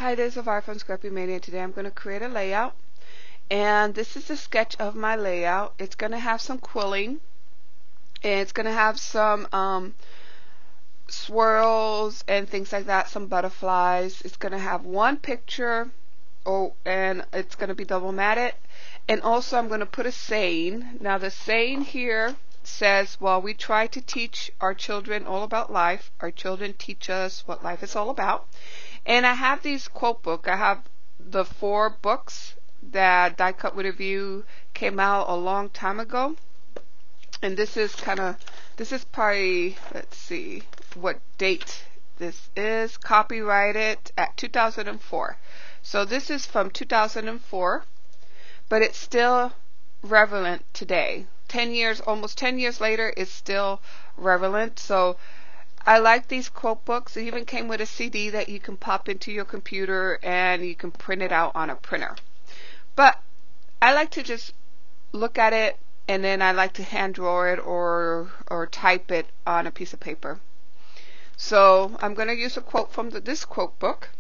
Hi, this is Elvira from Scrappy Mania. Today I'm going to create a layout, and this is a sketch of my layout. It's going to have some quilling, and it's going to have some swirls and things like that, some butterflies. It's going to have one picture, and it's going to be double matted. And also I'm going to put a saying. Now the saying here says, well, we try to teach our children all about life. Our children teach us what life is all about. And I have these quote book. I have the 4 books that Die Cut with a View came out a long time ago. And this is probably, let's see what date this is, copyrighted at 2004. So this is from 2004, but it's still relevant today. 10 years, almost 10 years later, it's still relevant. So I like these quote books. It even came with a CD that you can pop into your computer and you can print it out on a printer. But I like to just look at it, and then I like to hand draw it or type it on a piece of paper. So I'm going to use a quote from this quote book.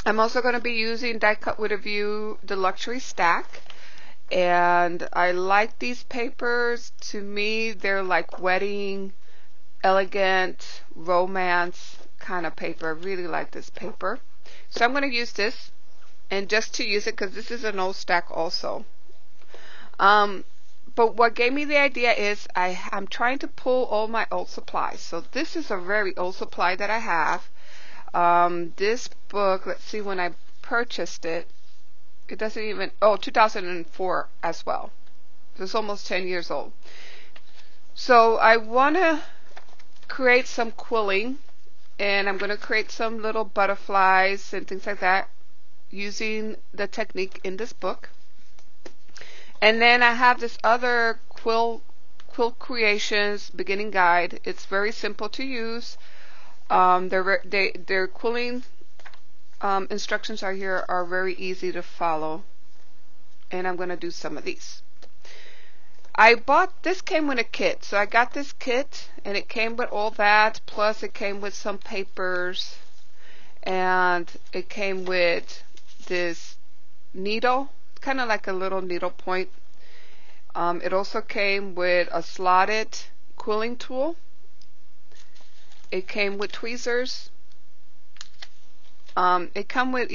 I'm also going to be using Die Cut with a View, the luxury stack. And I like these papers. To me, they're like wedding, elegant, romance kind of paper. I really like this paper. So I'm going to use this, and just to use it because this is an old stack also. But what gave me the idea is I'm trying to pull all my old supplies. So this is a very old supply that I have. This book, let's see when I purchased it. It doesn't even, 2004 as well. So it's almost 10 years old. So I want to create some quilling, and I'm going to create some little butterflies and things like that using the technique in this book. And then I have this other quilt creations beginning guide. It's very simple to use. Their quilling instructions are very easy to follow, and I'm going to do some of these. This came with a kit, so I got this kit, and it came with all that, plus it came with some papers, and it came with this needle, kind of like a little needle point. It also came with a slotted quilling tool. It came with tweezers. It came with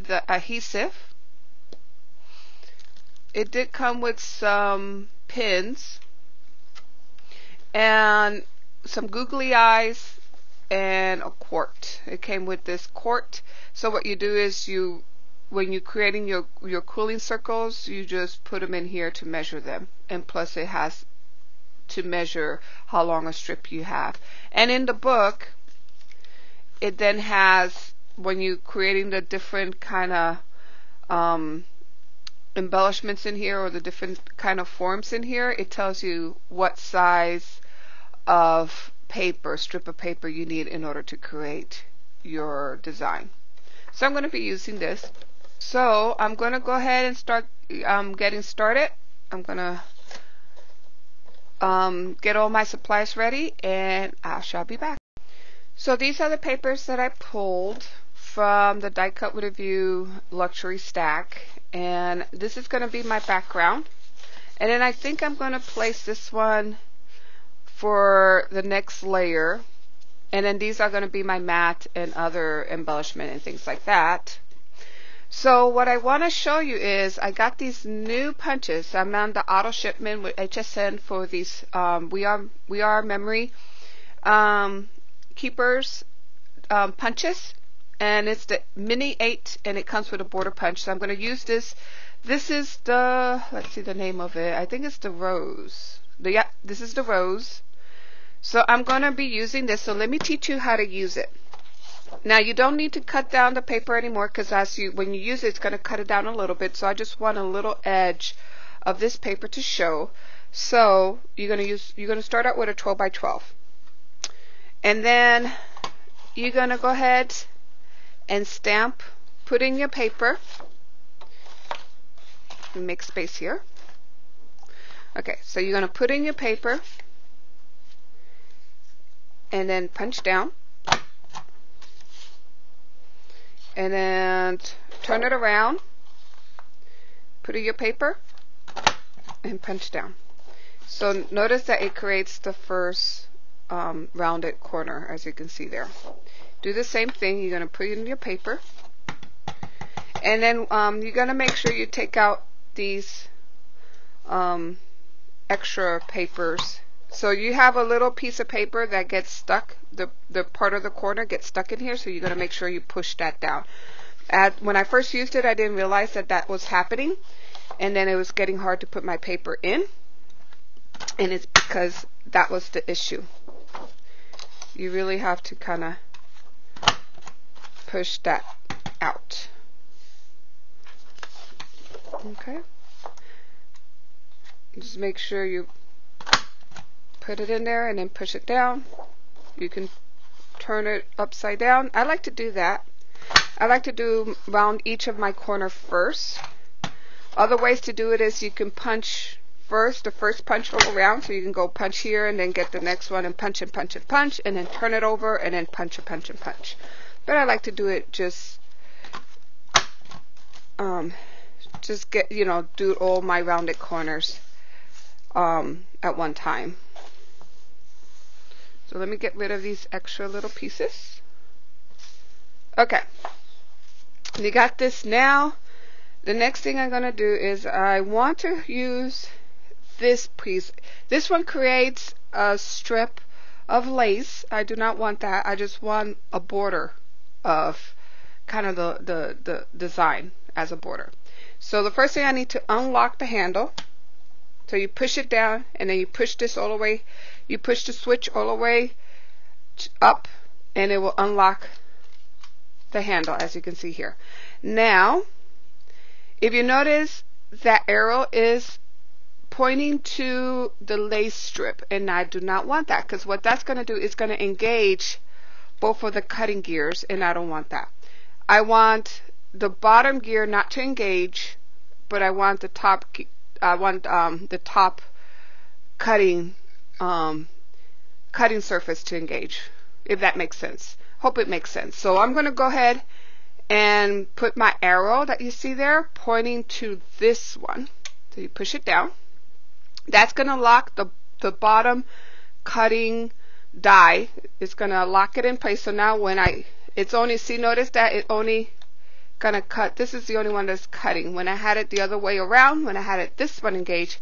the adhesive. It did come with some pins and some googly eyes and a quart. It came with this quart. So what you do is when you're creating your quilling circles, you just put them in here to measure them. And plus it has to measure how long a strip you have. And in the book, it then has, when you're creating the different kind of embellishments in here, or the different kind of forms in here, it tells you what size of paper, strip of paper you need in order to create your design. So I'm going to be using this. So I'm going to go ahead and start getting started. I'm going to get all my supplies ready, and I shall be back. So these are the papers that I pulled from the Die Cut with a View luxury stack, and this is going to be my background. And then I think I'm going to place this one for the next layer, and then these are going to be my mat and other embellishment and things like that. So what I want to show you is I got these new punches. I'm on the auto shipment with HSN for these we are memory keepers punches, and it's the mini 8, and it comes with a border punch. So I'm going to use this. This is the, let's see the name of it. I think it's the Rose. This is the Rose. So I'm going to be using this. So let me teach you how to use it. Now you don't need to cut down the paper anymore, because when you use it, it's going to cut it down a little bit. So I just want a little edge of this paper to show. So you're going to start out with a 12 by 12, and then you're going to go ahead and stamp, put in your paper, and make space here. Okay, so you're going to put in your paper and then punch down. and then turn it around, put in your paper, and punch down. So notice that it creates the first rounded corner, as you can see there. Do the same thing. You're going to put it in your paper, and then you're going to make sure you take out these extra papers. So you have a little piece of paper that gets stuck, the part of the corner gets stuck in here, so you're going to make sure you push that down. When I first used it, I didn't realize that that was happening, and then it was getting hard to put my paper in, and it's because that was the issue. You really have to kind of push that out. Okay. Just make sure you put it in there and then push it down. You can turn it upside down. I like to do that. I like to do round each of my corner first. Other ways to do it is you can punch first, the first punch all around, so you can go punch here and then get the next one and punch and punch and punch, and then turn it over and then punch and punch and punch. But I like to do it just get, do all my rounded corners at one time. So let me get rid of these extra little pieces. Okay, you got this. Now the next thing I'm going to do is I want to use this piece. This one creates a strip of lace. I do not want that. I just want a border of kind of the design as a border. So the first thing, I need to unlock the handle. So you push it down, and then you push this all the way. You push the switch all the way up, and it will unlock the handle, as you can see here. Now, if you notice, that arrow is pointing to the lace strip, and I do not want that, because what that's going to do is going to engage both of the cutting gears, and I don't want that. I want the bottom gear not to engage, but I want the top. The top cutting surface to engage, if that makes sense. Hope it makes sense. So I'm going to go ahead and put my arrow that you see there pointing to this one. So you push it down. That's going to lock the bottom cutting die. It's going to lock it in place. So now when notice that it only gonna cut. This is the only one that's cutting. When I had it the other way around, when I had it this one engaged,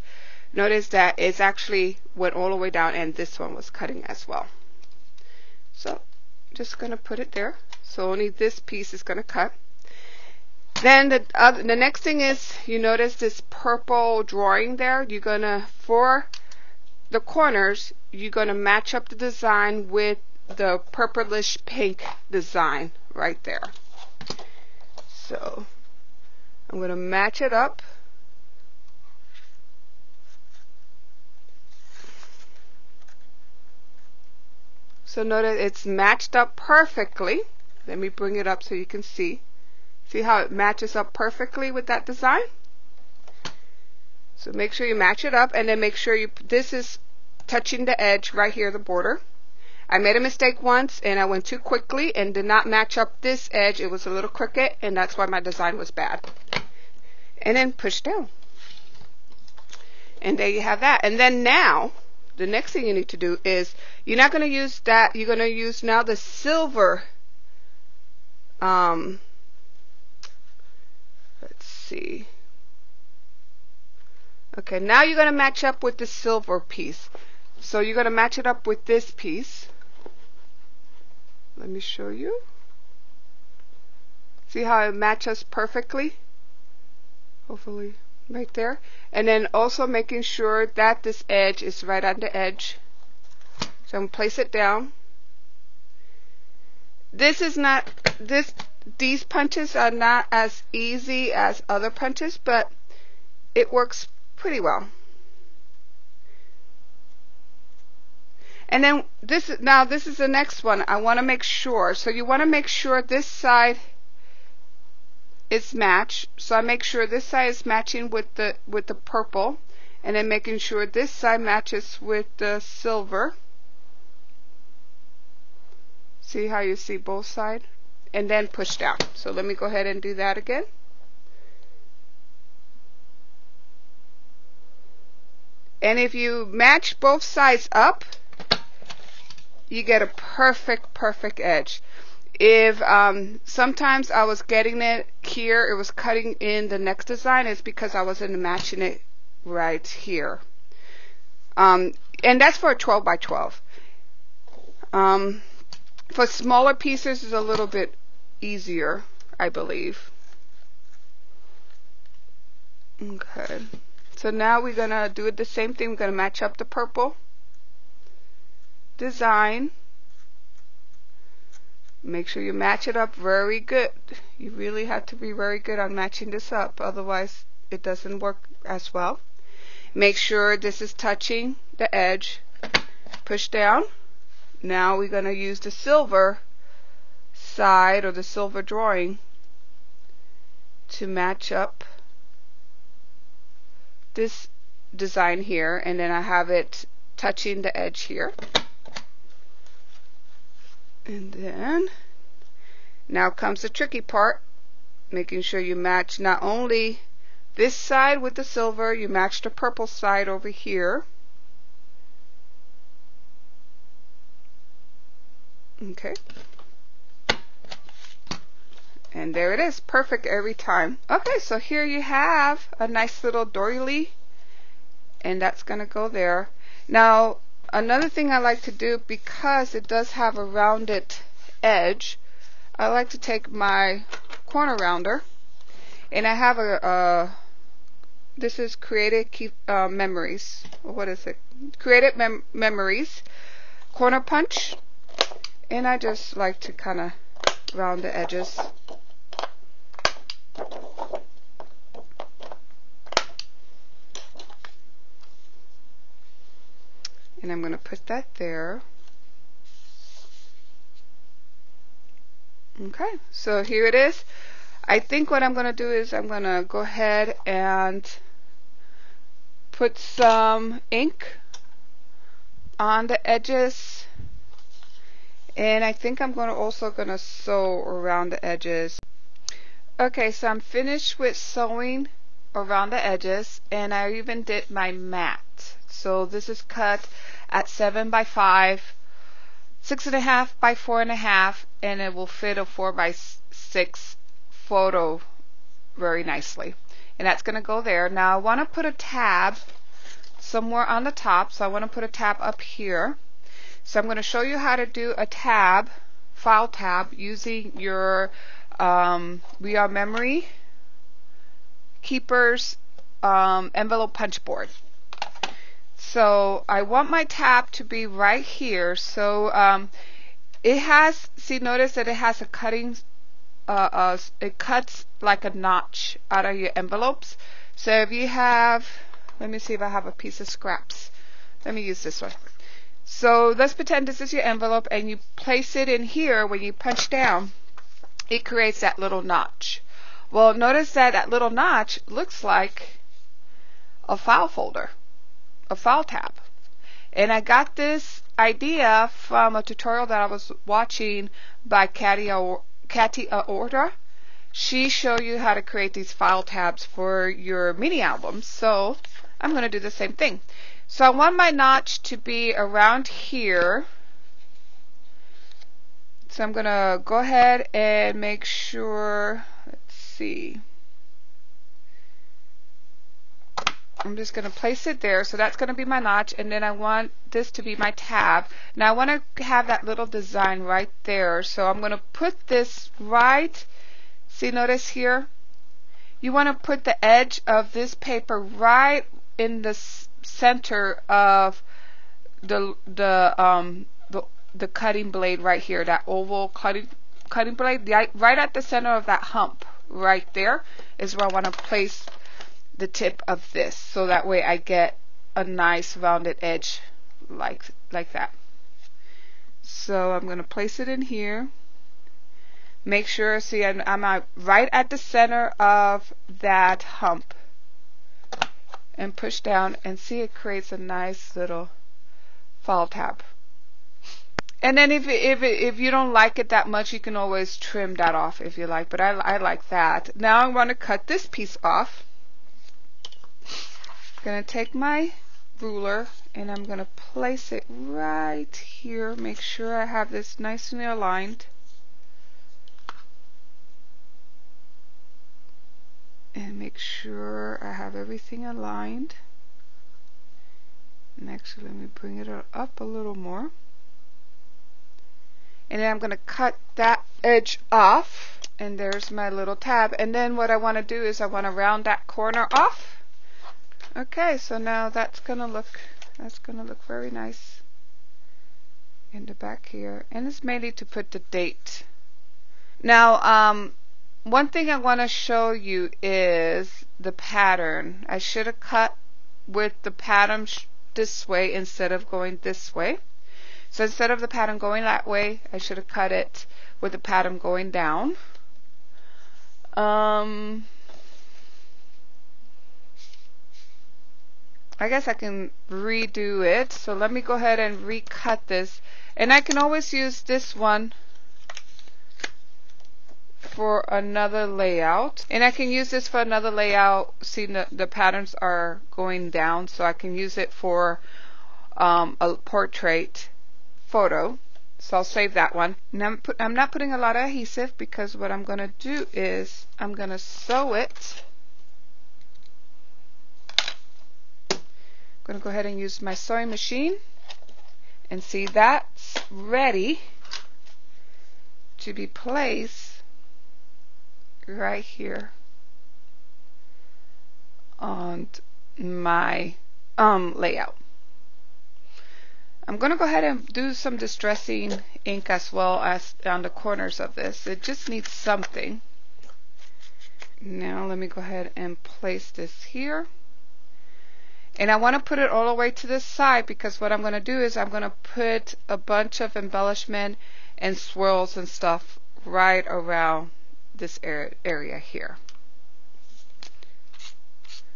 notice that it's actually went all the way down, and this one was cutting as well. So just gonna put it there. So only this piece is gonna cut. Then the next thing is, you notice this purple drawing there. You're gonna, for the corners, you're gonna match up the design with the purplish pink design right there. So I'm going to match it up. So notice it's matched up perfectly. Let me bring it up so you can see. See how it matches up perfectly with that design? So make sure you match it up, and then make sure this is touching the edge right here, the border. I made a mistake once, and I went too quickly and did not match up this edge. It was a little crooked, and that's why my design was bad. And then push down. And there you have that. And then now, the next thing you need to do is, you're not going to use that. You're going to use now the silver. Let's see. Okay, now you're going to match up with the silver piece. So you're going to match it up with this piece. Let me show you. See how it matches perfectly? Hopefully right there. And then also making sure that this edge is right on the edge. So I'm going to place it down. These punches are not as easy as other punches, but it works pretty well. And then this is the next one. I want to make sure. So you want to make sure this side is matched. So I make sure this side is matching with the purple, and then making sure this side matches with the silver. See how you see both sides? and then push down. So let me go ahead and do that again. And if you match both sides up, you get a perfect edge. If sometimes I was getting it here, it was cutting in the next design, it's because I wasn't matching it right here. And that's for a 12 by 12. For smaller pieces, it's a little bit easier, I believe. Okay. So now we're going to do it the same thing. We're going to match up the purple design. Make sure you match it up very good. You really have to be very good on matching this up, otherwise it doesn't work as well. Make sure this is touching the edge. Push down. Now we're going to use the silver side or the silver drawing to match up this design here, and then I have it touching the edge here. And then now comes the tricky part, making sure you match not only this side with the silver, you match the purple side over here. Okay. And there it is, perfect every time. Okay, so here you have a nice little doily, and that's going to go there. Now, another thing I like to do, because it does have a rounded edge, I like to take my corner rounder, and I have this is Creative Memories, or what is it? Creative Memories corner punch, and I just like to kind of round the edges. And I'm going to put that there. Okay, so here it is. I think what I'm going to do is I'm going to go ahead and put some ink on the edges. And I think I'm also going to sew around the edges. Okay, so I'm finished with sewing around the edges, and I even did my mat. So this is cut at 7 by 5, 6.5 by 4.5, and it will fit a 4 by 6 photo very nicely. And that's going to go there. Now I want to put a tab somewhere on the top, so I want to put a tab up here. So I'm going to show you how to do a tab, file tab, using your We Are Memory Keepers envelope punch board. So I want my tab to be right here. So it has, notice that it has a cutting, it cuts like a notch out of your envelopes. So if you have, let me see if I have a piece of scraps. Let me use this one. So let's pretend this is your envelope, and you place it in here. When you punch down, it creates that little notch. Well, notice that that little notch looks like a file folder, a file tab. And I got this idea from a tutorial that I was watching by Katia Order. She showed you how to create these file tabs for your mini albums. So I'm going to do the same thing. So I want my notch to be around here. So I'm going to go ahead and make sure, let's see. I'm just going to place it there. So that's going to be my notch, and then I want this to be my tab. Now I want to have that little design right there. So I'm going to put this right, see, notice here? You want to put the edge of this paper right in the center of the cutting blade right here, that oval cutting blade, right at the center of that hump right there is where I want to place the tip of this, so that way I get a nice rounded edge like that. So I'm going to place it in here. Make sure, see, I'm right at the center of that hump, and push down, and see, it creates a nice little file tab. And then if you don't like it that much, you can always trim that off if you like. But I like that. Now I want to cut this piece off. I'm going to take my ruler and I'm going to place it right here. Make sure I have this nicely aligned. And make sure I have everything aligned. And actually, let me bring it up a little more. And then I'm going to cut that edge off. And there's my little tab. And then what I want to do is I want to round that corner off. Okay, so now that's going to look very nice in the back here. And it's mainly to put the date. Now, one thing I want to show you is the pattern. I should have cut with the pattern this way instead of going this way. So instead of the pattern going that way, I should have cut it with the pattern going down. I guess I can redo it. So let me go ahead and recut this. And I can always use this one for another layout. And I can use this for another layout. See, the patterns are going down. So I can use it for a portrait photo. So I'll save that one. Now I'm not putting a lot of adhesive because what I'm going to do is I'm going to sew it. I'm going to go ahead and use my sewing machine. And see, that's ready to be placed right here on my layout. I'm going to go ahead and do some distressing ink as well as on the corners of this. It just needs something. Now let me go ahead and place this here. And I want to put it all the way to this side because what I'm going to do is I'm going to put a bunch of embellishment and swirls and stuff right around this area here.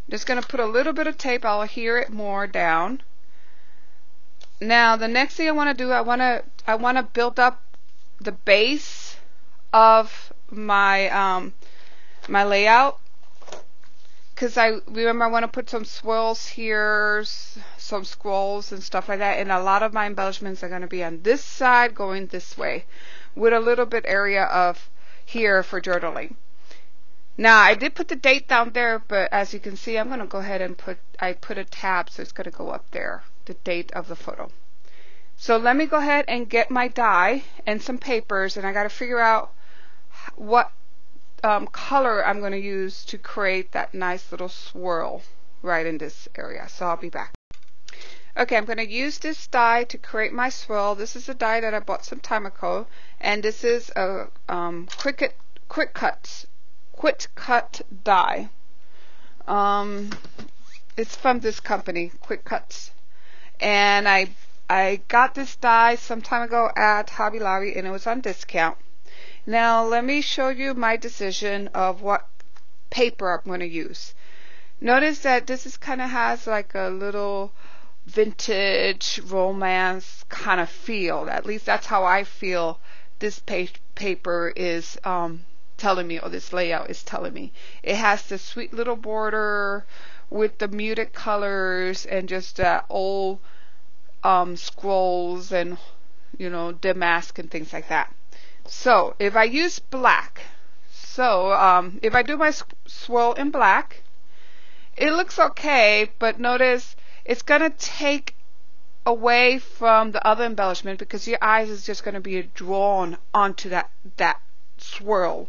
Just going to put a little bit of tape. I'll adhere it more down. Now the next thing I want to do, I want to build up the base of my my layout, because I want to put some swirls here, some scrolls and stuff like that, and a lot of my embellishments are going to be on this side going this way with a little bit area of here for journaling. Now I did put the date down there, but as you can see, I'm going to go ahead and put a tab, so it's going to go up there, the date of the photo. So let me go ahead and get my die and some papers, and I got to figure out what color I'm going to use to create that nice little swirl right in this area. So I'll be back. Okay, I'm going to use this die to create my swirl. This is a die that I bought some time ago, and this is a quick cut die. It's from this company, Quick Cuts, and I got this die some time ago at Hobby Lobby, and it was on discount. Now let me show you my decision of what paper I'm going to use. Notice that this kind of has like a little vintage romance kind of feel. At least that's how I feel this paper is telling me, or this layout is telling me. It has the sweet little border with the muted colors and just old scrolls and, you know, damask and things like that. So if I use black, if I do my swirl in black, it looks okay, but notice it's going to take away from the other embellishment because your eyes is just going to be drawn onto that swirl,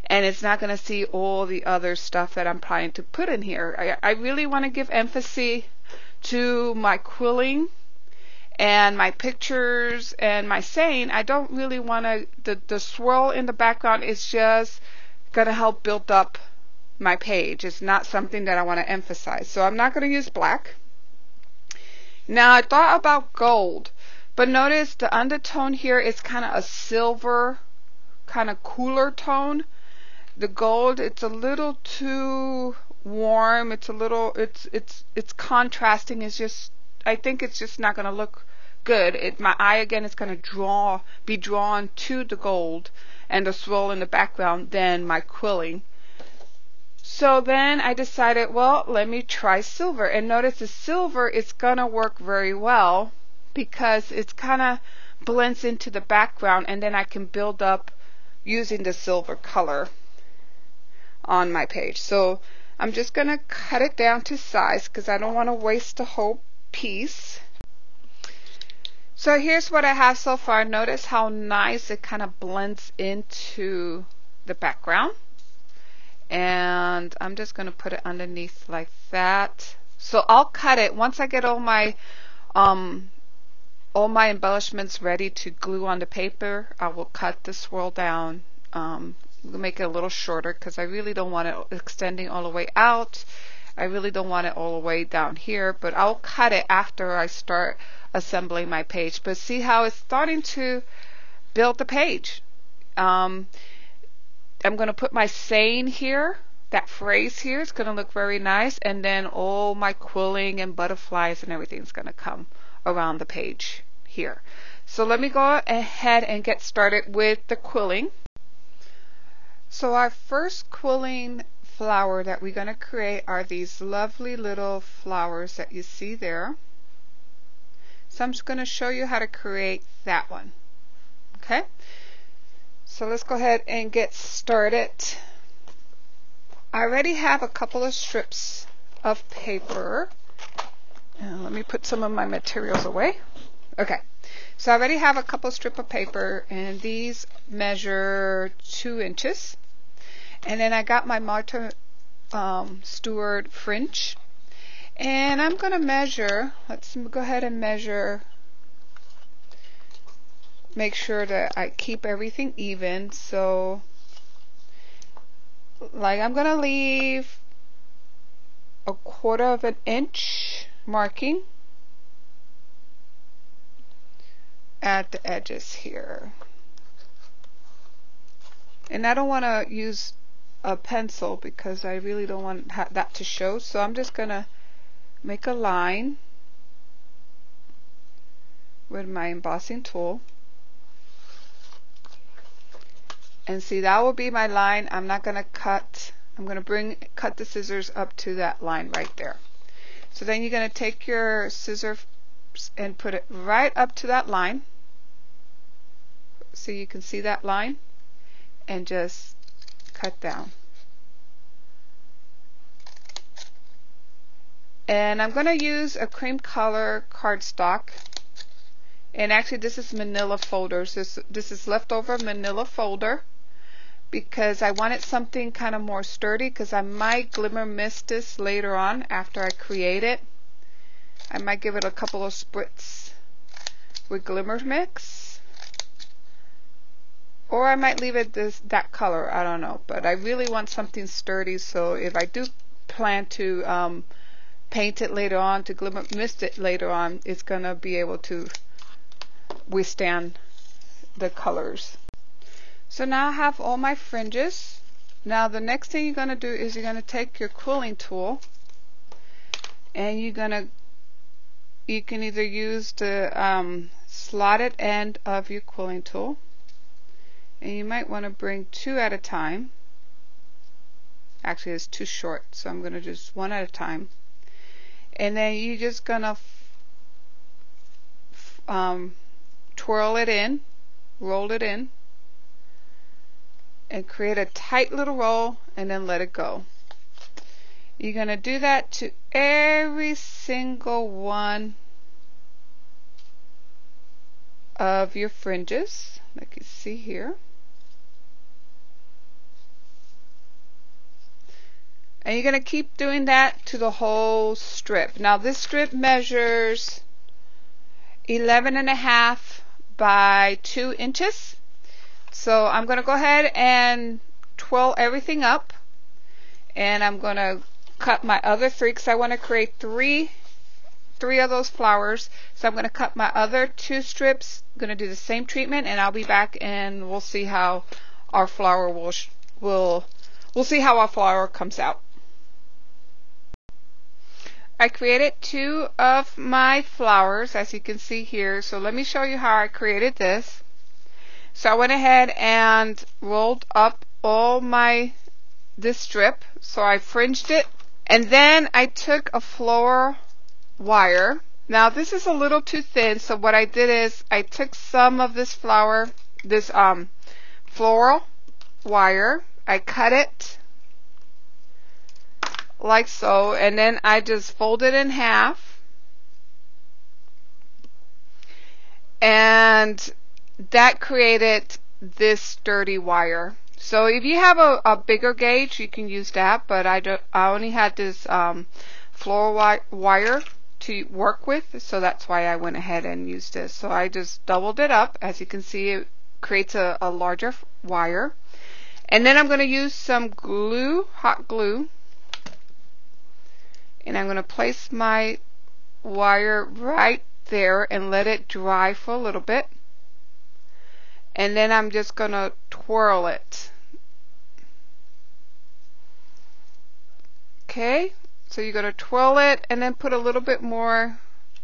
and it's not going to see all the other stuff that I'm trying to put in here. I really want to give emphasis to my quilling and my pictures and my saying. I don't really want to, the swirl in the background is just going to help build up my page. It's not something that I want to emphasize. So I'm not going to use black. Now I thought about gold, but notice the undertone here is kind of a silver, kind of cooler tone. The gold, it's a little too warm. It's a little, it's contrasting. It's just, I think it's just not going to look good. My eye again is going to be drawn to the gold and the swirl in the background than my quilling. So then I decided, well, let me try silver. And notice the silver is going to work very well because it's kind of blends into the background, and then I can build up using the silver color on my page. So I'm just going to cut it down to size because I don't want to waste the whole piece. So here's what I have so far. Notice how nice it kind of blends into the background. And I'm just going to put it underneath like that. So I'll cut it once I get all my embellishments ready to glue on the paper. I will cut the swirl down, make it a little shorter because I really don't want it extending all the way out. I really don't want it all the way down here, but I'll cut it after I start assembling my page. But see how it's starting to build the page. I'm going to put my saying here. That phrase here is going to look very nice, and then all my quilling and butterflies and everything is going to come around the page here. So let me go ahead and get started with the quilling. So our first quilling flower that we're going to create are these lovely little flowers that you see there. So I'm just going to show you how to create that one. Okay, so let's go ahead and get started. I already have a couple of strips of paper. Let me put some of my materials away. Okay, so I already have a couple strips of paper, and these measure 2 inches. And then I got my Martha Stewart Fringe, and I'm going to measure. Let's go ahead and measure. Make sure that I keep everything even. So, like, I'm going to leave a 1/4 of an inch marking at the edges here. And I don't want to use a pencil because I really don't want that to show. So I'm just going to make a line with my embossing tool. And see, that will be my line. I'm not going to cut. I'm going to cut the scissors up to that line right there. So then you're going to take your scissors and put it right up to that line. So you can see that line, and just cut down. And I'm going to use a cream color cardstock. And actually this is manila folders. This is leftover manila folder because I wanted something kind of more sturdy, because I might glimmer mist this later on after I create it. I might give it a couple of spritz with glimmer mix, or I might leave it that color. I don't know, but I really want something sturdy, so if I do plan to paint it later on, to glimmer mist it later on, it's gonna be able to withstand the colors. So now I have all my fringes. Now the next thing you're going to do is you're going to take your quilling tool, and you can either use the slotted end of your quilling tool, and you might want to bring 2 at a time. Actually, it's too short, so I'm going to just 1 at a time. And then you're just going to twirl it in, roll it in, and create a tight little roll, and then let it go. You're going to do that to every single one of your fringes, like you see here. And you're going to keep doing that to the whole strip. Now this strip measures 11.5 by 2 inches. So I'm going to go ahead and twirl everything up, and I'm going to cut my other 3 because I want to create three of those flowers. So I'm going to cut my other 2 strips. I'm going to do the same treatment, and I'll be back and we'll see how our flower we'll see how our flower comes out. I created 2 of my flowers, as you can see here. So let me show you how I created this. So I went ahead and rolled up all this strip. So I fringed it, and then I took a floral wire. Now this is a little too thin, so what I did is I took some of this floral wire, I cut it like so, and then I just fold it in half, and that created this sturdy wire. So if you have a bigger gauge, you can use that, but I only had this floral wire to work with, so that's why I went ahead and used this. So I just doubled it up. As you can see, it creates a larger wire. And then I'm going to use some glue, hot glue, and I'm going to place my wire right there and let it dry for a little bit. And then I'm just going to twirl it. Okay, so you're going to twirl it and then put a little bit more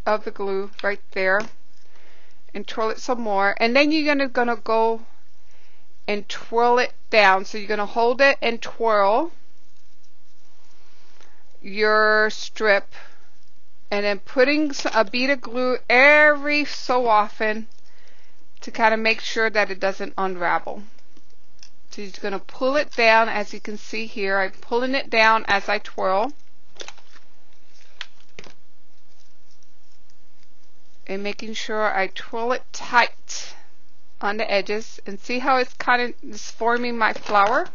of the glue right there and twirl it some more. And then you're going to go and twirl it down. So you're going to hold it and twirl your strip, and then putting a bead of glue every so often to kind of make sure that it doesn't unravel. So you're going to pull it down. As you can see here, I'm pulling it down as I twirl, and making sure I twirl it tight on the edges, and see how it's kind of is forming my flower.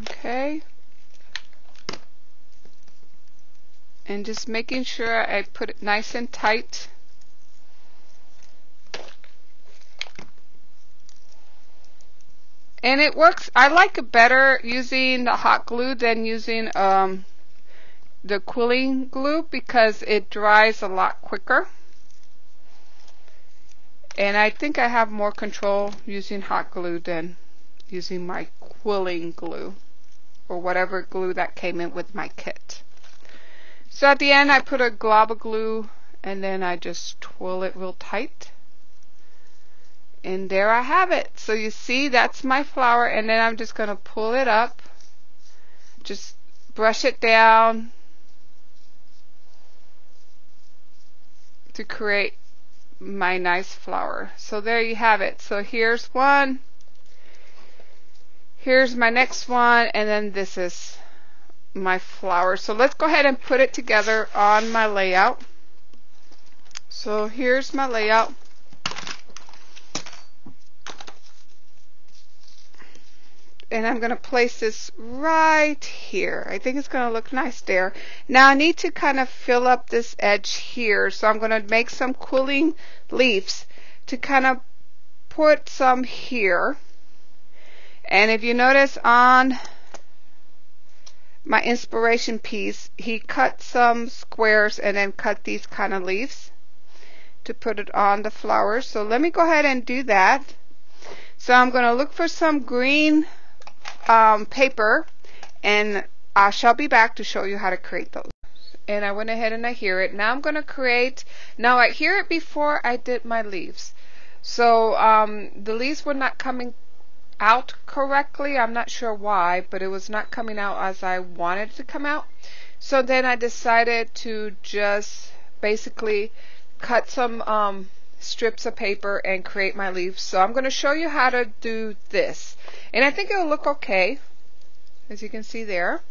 Okay, and just making sure I put it nice and tight. And it works. I like it better using the hot glue than using the quilling glue, because it dries a lot quicker. And I think I have more control using hot glue than using my quilling glue, or whatever glue that came in with my kit. So at the end I put a glob of glue, and then I just twirl it real tight, and there I have it. So you see, that's my flower, and then I'm just going to pull it up, just brush it down to create my nice flower. So there you have it. So here's one, here's my next one, and then this is my flower. So let's go ahead and put it together on my layout. So here's my layout. And I'm going to place this right here. I think it's going to look nice there. Now I need to kind of fill up this edge here. So I'm going to make some quilling leaves to kind of put some here. And if you notice on my inspiration piece, he cut some squares and then cut these kind of leaves to put it on the flowers. So let me go ahead and do that. So I'm going to look for some green paper, and I shall be back to show you how to create those. And I went ahead and I hear it. Now I'm going to create, now I hear it before I did my leaves. So the leaves were not coming out correctly. I'm not sure why, but it was not coming out as I wanted it to come out. So then I decided to just basically cut some strips of paper and create my leaves. So I'm going to show you how to do this, and I think it'll look okay, as you can see there.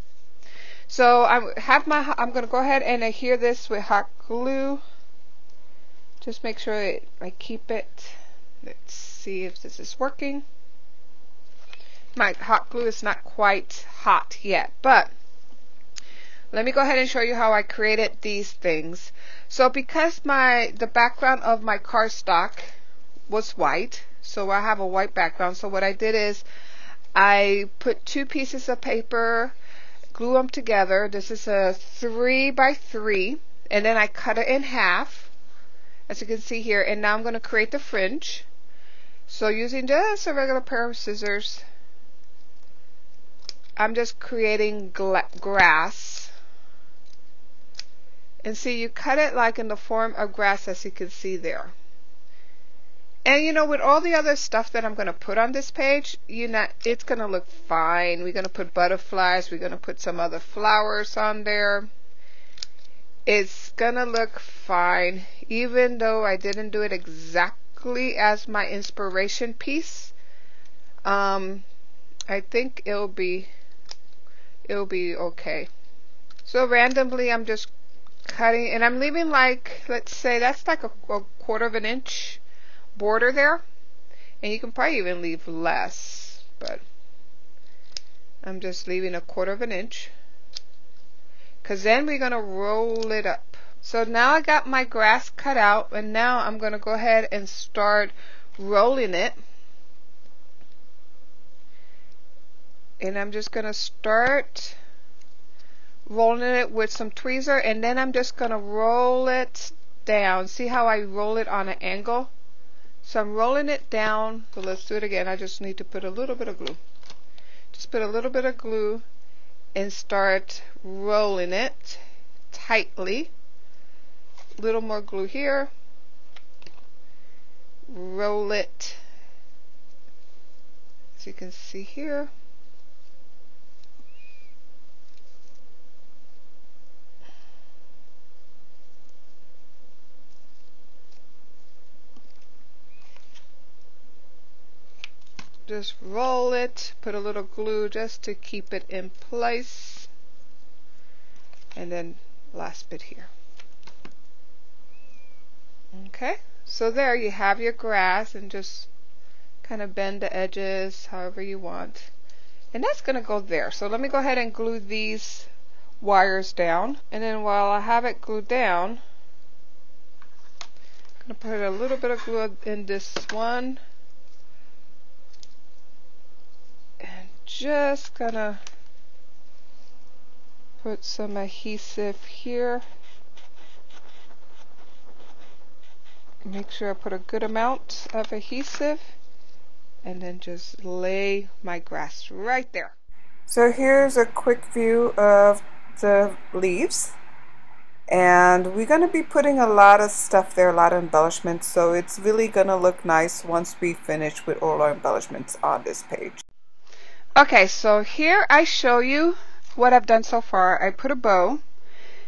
So I'm going to go ahead and adhere this with hot glue. Just make sure I keep it. Let's see if this is working. My hot glue is not quite hot yet, but let me go ahead and show you how I created these things. So because the background of my cardstock was white, so I have a white background, so what I did is I put 2 pieces of paper, glue them together. This is a 3 by 3, and then I cut it in half, as you can see here, and now I'm going to create the fringe. So using just a regular pair of scissors, I'm just creating grass. And see, you cut it like in the form of grass, as you can see there. And you know, with all the other stuff that I'm going to put on this page, it's going to look fine. We're going to put butterflies. We're going to put some other flowers on there. It's going to look fine, even though I didn't do it exactly as my inspiration piece. I think it'll be okay. So randomly, I'm just cutting, and I'm leaving like, let's say that's like a 1/4 of an inch border there, and you can probably even leave less, but I'm just leaving a 1/4 of an inch, because then we're going to roll it up. So now I got my grass cut out, and now I'm going to go ahead and start rolling it. And I'm just going to start rolling it with some tweezer, and then I'm just going to roll it down. See how I roll it on an angle? So I'm rolling it down. So let's do it again. I just need to put a little bit of glue. Just put a little bit of glue and start rolling it tightly. A little more glue here. Roll it, as you can see here. Just roll it, put a little glue just to keep it in place, and then last bit here. Okay, so there you have your grass, and just kind of bend the edges however you want, and that's going to go there. So let me go ahead and glue these wires down, and then while I have it glued down, I'm going to put a little bit of glue in this one. Just gonna put some adhesive here. Make sure I put a good amount of adhesive, and then just lay my grass right there. So here's a quick view of the leaves, and we're going to be putting a lot of stuff there, a lot of embellishments, so it's really going to look nice once we finish with all our embellishments on this page. Okay, so here I show you what I've done so far. I put a bow.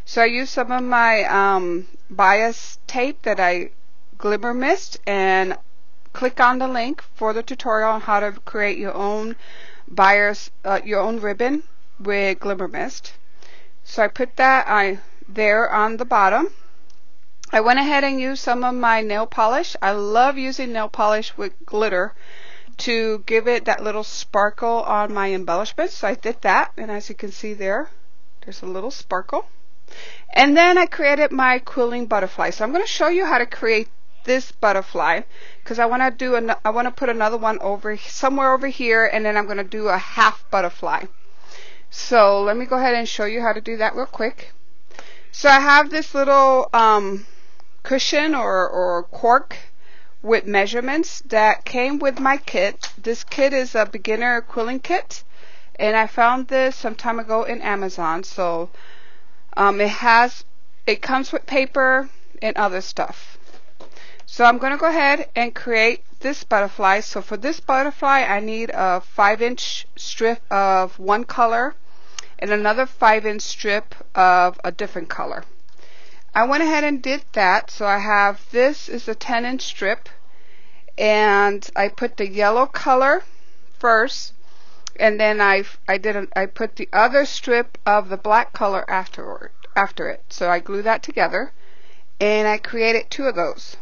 So I used some of my bias tape that I glimmer mist, and click on the link for the tutorial on how to create your own your own ribbon with glimmer mist. So I put that there on the bottom. I went ahead and used some of my nail polish. I love using nail polish with glitter to give it that little sparkle on my embellishments. So I did that, and as you can see there, there's a little sparkle. And then I created my quilling butterfly. So I'm going to show you how to create this butterfly, because I want to put another one somewhere over here, and then I'm going to do a half butterfly. So let me go ahead and show you how to do that real quick. So I have this little cushion or cork with measurements that came with my kit. This kit is a beginner quilling kit, and I found this some time ago in Amazon. So it comes with paper and other stuff. So I'm going to go ahead and create this butterfly. So for this butterfly, I need a 5-inch strip of one color and another 5-inch strip of a different color. I went ahead and did that. So I have, this is a 10-inch strip, and I put the yellow color first, and then I put the other strip of the black color after it. So I glue that together, and I created 2 of those.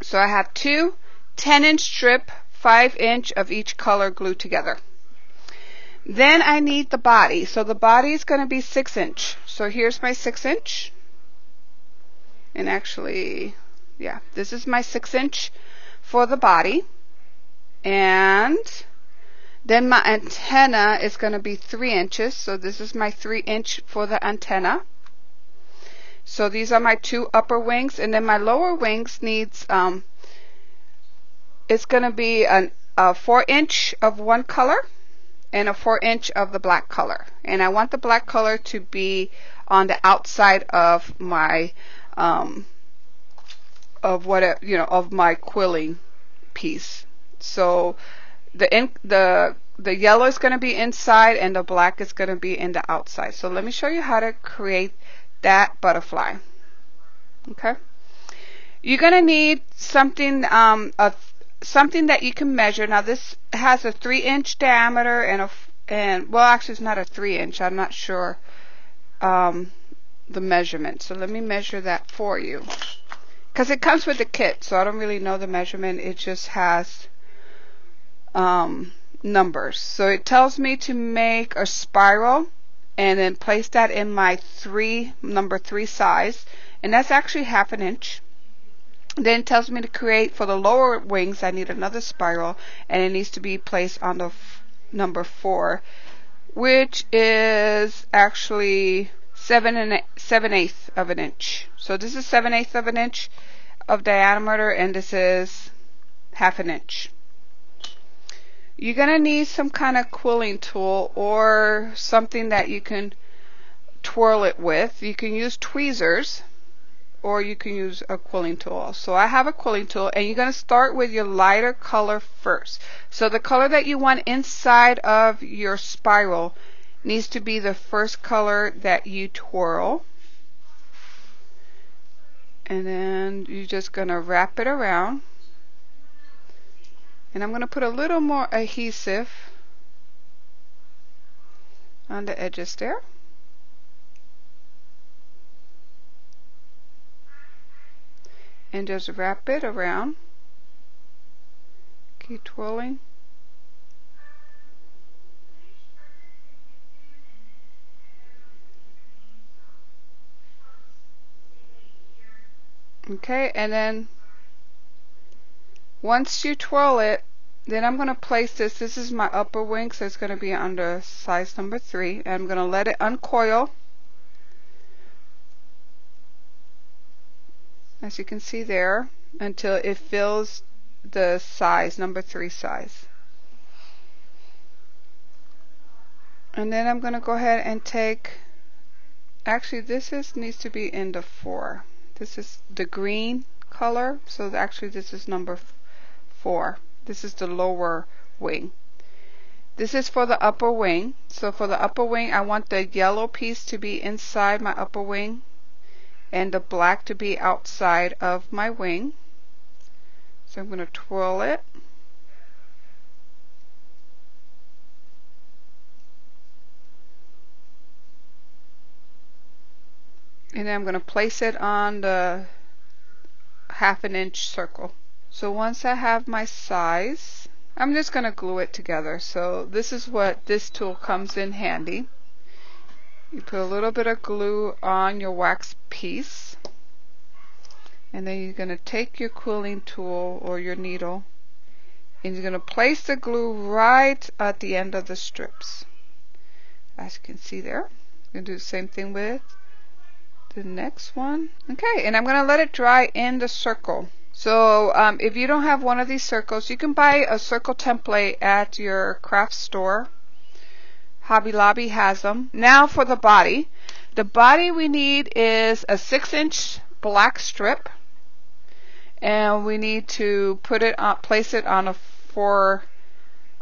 So I have 2 10-inch strip, 5-inch of each color glued together. Then I need the body. So the body is going to be 6-inch. So here's my 6-inch. And actually, yeah, this is my 6-inch for the body. And then my antenna is going to be 3 inches. So this is my 3-inch for the antenna. So these are my 2 upper wings, and then my lower wings needs 1 1/4 inch. So I'm going to go ahead and cut that out. So I have this little cork with measurements that came with my kit. This kit is a beginner quilling kit, and I found this some time ago in Amazon. So it comes with paper and other stuff. So I put this little cork with measurements that came with my kit. it's going to be a 4-inch of one color and a 4-inch of the black color. And I want the black color to be on the outside of my of my quilling piece. So the yellow is going to be inside and the black is going to be in the outside. So let me show you how to create that butterfly. Okay, you're going to need something something that you can measure. Now this has a 3-inch diameter and well, actually it's not a 3-inch. I'm not sure the measurement. So let me measure that for you, because it comes with the kit, so I don't really know the measurement. It just has numbers. So it tells me to make a spiral and then place that in my number 3 size, and that's actually 1/2 inch. Then it tells me to create for the lower wings. I need another spiral, and it needs to be placed on the number 4, which is actually 7/8 of an inch. So this is 7/8 of an inch of diameter, and this is 1/2 inch. You're going to need some kind of quilling tool or something that you can twirl it with. You can use tweezers or you can use a quilling tool. So I have a quilling tool, and you're going to start with your lighter color first. So the color that you want inside of your spiral needs to be the first color that you twirl. And then you're just going to wrap it around. And I'm going to put a little more adhesive on the edges there. And just wrap it around. Keep twirling. Okay, and then once you twirl it, then I'm going to place this. This is my upper wing, so it's going to be under size number 3. And I'm going to let it uncoil. As you can see there, until it fills the size, number 3 size. And then I'm going to go ahead and take, actually needs to be in the 4. This is the green color, so actually this is number 4. This is the lower wing. This is for the upper wing. So for the upper wing, I want the yellow piece to be inside my upper wing and the black to be outside of my wing. So I'm going to twirl it. And then I'm going to place it on the 1/2 inch circle. So once I have my size, I'm just going to glue it together. So this is what this tool comes in handy. You put a little bit of glue on your wax piece, and then you're going to take your quilling tool or your needle, and you're going to place the glue right at the end of the strips. As you can see there, you're going to do the same thing with the next one. Okay, and I'm going to let it dry in the circle. So if you don't have one of these circles, you can buy a circle template at your craft store. Hobby Lobby has them. Now for the body. The body we need is a 6-inch black strip, and we need to put it on, place it on a 4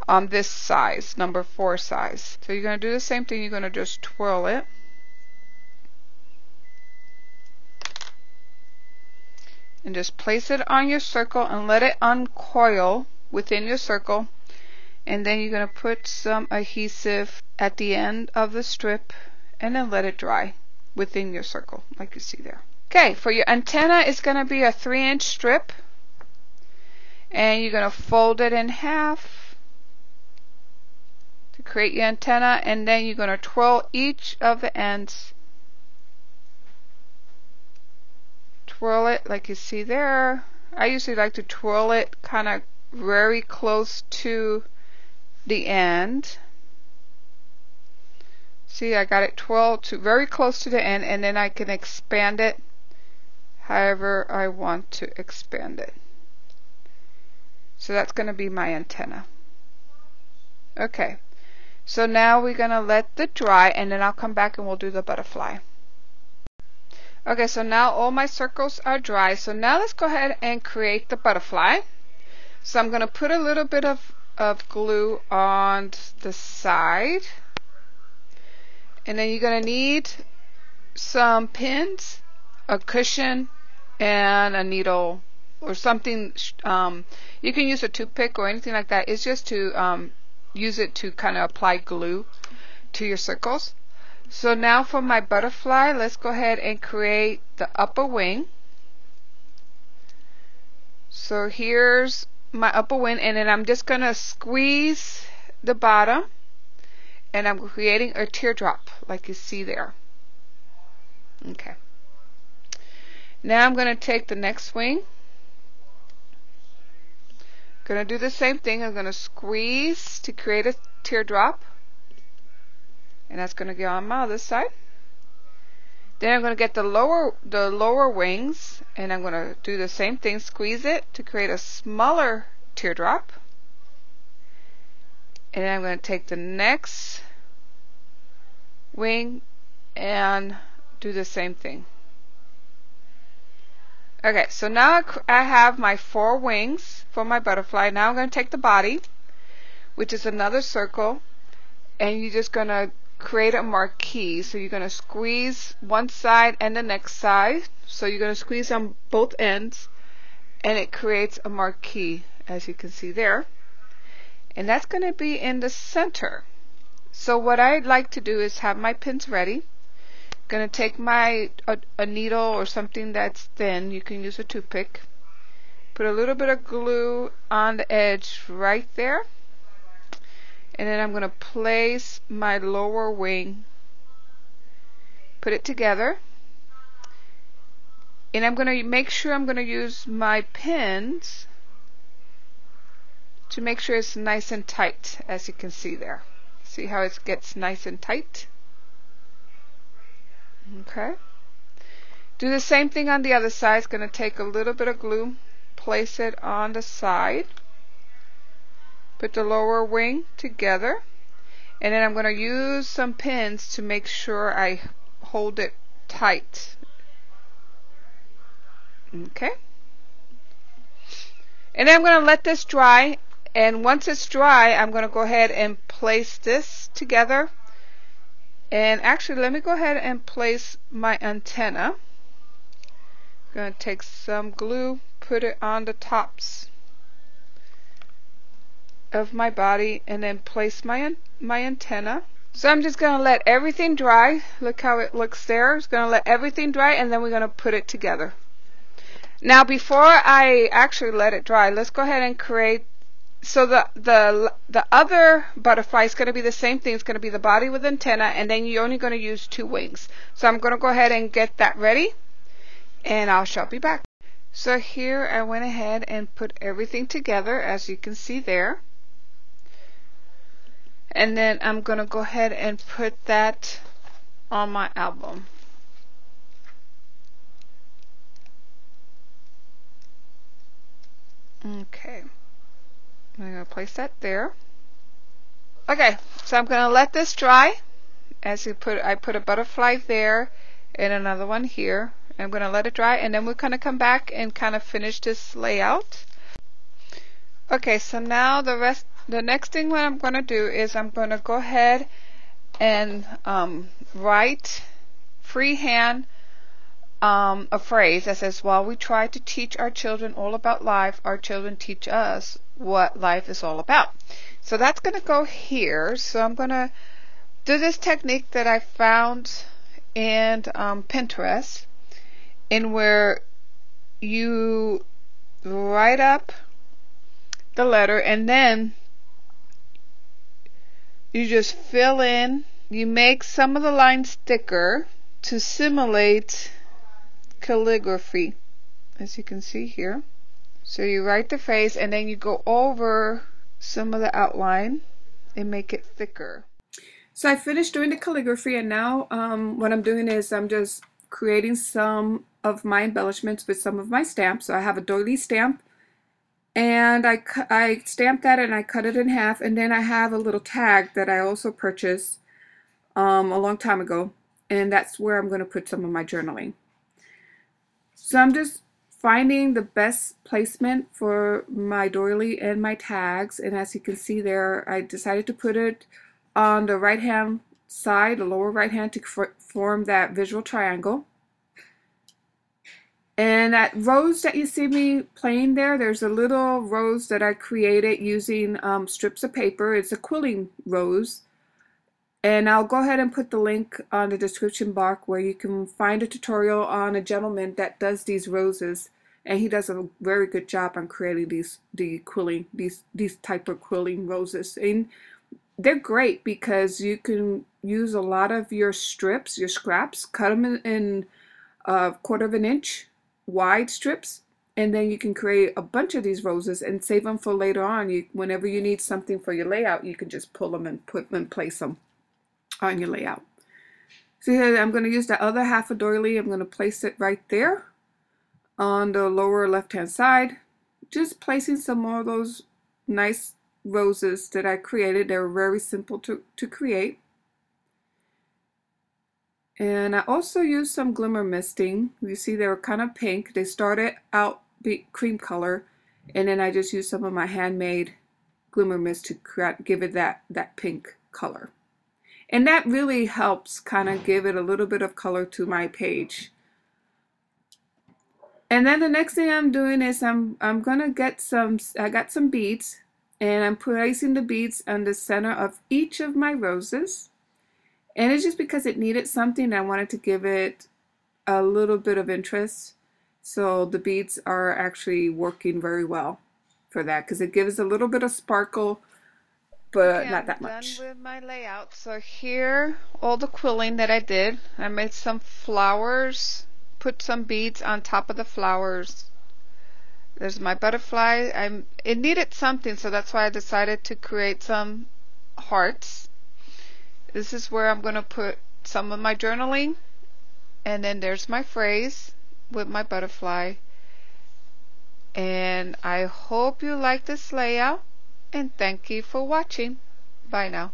on this size, number 4 size. So you're going to do the same thing. You're going to just twirl it. And just place it on your circle and let it uncoil within your circle. And then you're going to put some adhesive at the end of the strip and then let it dry within your circle, like you see there. Okay, for your antenna, it's going to be a 3-inch strip. And you're going to fold it in half to create your antenna. And then you're going to twirl each of the ends. Twirl it like you see there. I usually like to twirl it kind of very close to the end. See, I got it twirled to very close to the end, and then I can expand it however I want to expand it. So that's going to be my antenna. Okay, so now we're going to let it dry, and then I'll come back and we'll do the butterfly. Okay, so now all my circles are dry. So now let's go ahead and create the butterfly. So I'm going to put a little bit of glue on the side. And then you're going to need some pins, a cushion, and a needle or something. You can use a toothpick or anything like that. It's just to use it to kind of apply glue to your circles. So now for my butterfly, let's go ahead and create the upper wing. So here's my upper wing, and then I'm just going to squeeze the bottom, and I'm creating a teardrop like you see there. Okay. Now I'm going to take the next wing. Going to do the same thing. I'm going to squeeze to create a teardrop. And that's going to go on my other side. Then I'm going to get the lower wings, and I'm going to do the same thing, squeeze it to create a smaller teardrop. And then I'm going to take the next wing and do the same thing. Okay, so now I have my 4 wings for my butterfly. Now I'm going to take the body, which is another circle, and you're just going to create a marquee. So you're going to squeeze one side and the next side. So you're going to squeeze on both ends, and it creates a marquee, as you can see there. And that's going to be in the center. So what I'd like to do is have my pins ready. Going to take my a needle or something that's thin. You can use a toothpick. Put a little bit of glue on the edge right there. And then I'm going to place my lower wing, put it together, and I'm going to make sure I'm going to use my pins to make sure it's nice and tight, as you can see there. See how it gets nice and tight? Okay. Do the same thing on the other side. It's going to take a little bit of glue, place it on the side. Put the lower wing together, and then I'm going to use some pins to make sure I hold it tight. Okay. And then I'm going to let this dry, and once it's dry, I'm going to go ahead and place this together. And actually, let me go ahead and place my antenna. I'm going to take some glue, put it on the tops of my body, and then place my antenna. So I'm just going to let everything dry. Look how it looks there. It's going to let everything dry, and then we're going to put it together. Now before I actually let it dry, let's go ahead and create. So the other butterfly is going to be the same thing. It's going to be the body with antenna, and then you're only going to use 2 wings. So I'm going to go ahead and get that ready, and I shall be back. So here I went ahead and put everything together, as you can see there. And then I'm going to go ahead and put that on my album. Okay. I'm going to place that there. Okay, so I'm going to let this dry. As I put a butterfly there and another one here. I'm going to let it dry, and then we're going to come back and kind of finish this layout. Okay, so now the next thing what I'm going to do is I'm going to go ahead and write freehand a phrase that says, while we try to teach our children all about life, our children teach us what life is all about. So that's going to go here. So I'm going to do this technique that I found in Pinterest, in where you write up the letter, and then you just fill in. You make some of the lines thicker to simulate calligraphy, as you can see here. So you write the phrase, and then you go over some of the outline and make it thicker. So I finished doing the calligraphy, and now what I'm doing is I'm just creating some of my embellishments with some of my stamps. So I have a doily stamp And I stamped that and I cut it in half, and then I have a little tag that I also purchased a long time ago, and that's where I'm going to put some of my journaling. So I'm just finding the best placement for my doily and my tags, and as you can see there, I decided to put it on the right hand side, the lower right hand, to form that visual triangle. And that rose that you see me playing there, there's a little rose that I created using strips of paper. It's a quilling rose. And I'll go ahead and put the link on the description box where you can find a tutorial on a gentleman that does these roses. And he does a very good job on creating these type of quilling roses. And they're great because you can use a lot of your strips, your scraps, cut them in a 1/4 of an inch wide strips, and then you can create a bunch of these roses and save them for later on. Whenever you need something for your layout, you can just pull them and put them and place them on your layout. So here I'm going to use the other half of doily. I'm going to place it right there on the lower left hand side, just placing some more of those nice roses that I created. They're very simple to create. And I also used some glimmer misting. You see they were kind of pink. They started out cream color, and then I just used some of my handmade glimmer mist to give it that pink color. And that really helps kind of give it a little bit of color to my page. And then the next thing I'm doing is I'm gonna get I got some beads, and I'm placing the beads on the center of each of my roses. And it's just because it needed something. I wanted to give it a little bit of interest. So the beads are actually working very well for that because it gives a little bit of sparkle, but okay, not that much. I'm done with my layout. So here, all the quilling that I did. I made some flowers, put some beads on top of the flowers. There's my butterfly. It needed something, so that's why I decided to create some hearts. This is where I'm going to put some of my journaling, and then there's my phrase with my butterfly. And I hope you like this layout, and thank you for watching. Bye now.